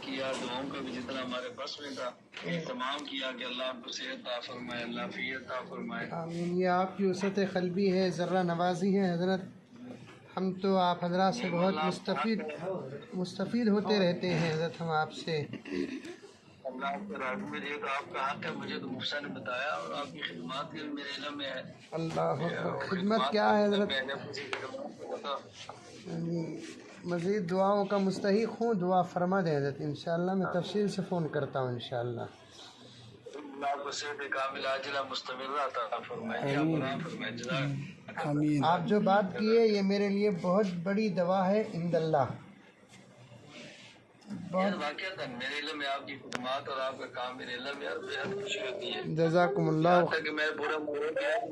کیا، دعاؤں کا بھی جتنا ہمارے بس میں تھا تمام کیا کہ اللہ آپ کو صحت عطا فرمائے، اللہ عافیت عطا فرمائے. آمین. یہ آپ کی وسعت قلبی ہے، ذرہ نوازی ہے حضرت. ہم تو آپ حضرات سے بہت مستفید ہوتے رہتے ہیں حضرت، ہم آپ سے. اللہ آپ کے راضی میں رہے تو آپ کا حق ہے. مجھے تو مفسر نے بتایا اور آپ کی خدمات بھی میرے علم میں ہے. اللہ اکبر. خدمت کیا ہے حضرت؟ مزید دعاؤں کا مستحق ہوں، دعا فرما دیں حضرت. انشاءاللہ میں تفصیل سے فون کرتا ہوں انشاءاللہ. اللہ کو صحت کامل عاجلہ مستمرہ عطا فرمائے. آمین. آپ جو بات کیے یہ میرے لیے بہت بڑی دوا ہے عند اللہ. واقعات میرے علم میں آپ کی خدمات اور آپ کا کام میرے علم میں بہت خوشی ہوتی ہے. جزاکم اللہ. کہ میں پورا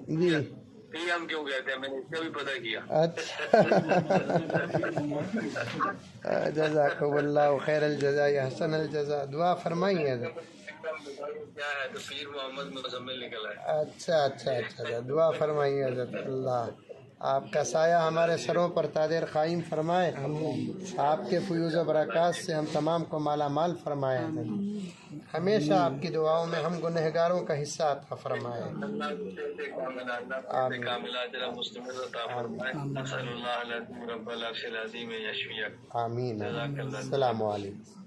جی ہم کیوں کہتے ہیں، میں نے اس کا بھی پتہ کیا. اچھا. جزاکم اللہ خیر الجزاء حسن الجزاء. دعا فرمائیے حضرت. کیا ہے تو پیر محمد مزمل نکلا ہے. اچھا اچھا اچھا. دعا فرمائیے حضرت. اللہ آپ کا سایہ ہمارے سروں پر تاجر قائم فرمائے. آپ کے فیوز و برکات سے ہم تمام کو مالا مال فرمائے. ہمیشہ آپ کی دعاؤں میں ہم گنہگاروں کا حصہ عطا فرمائے. آمین. السلام علیکم.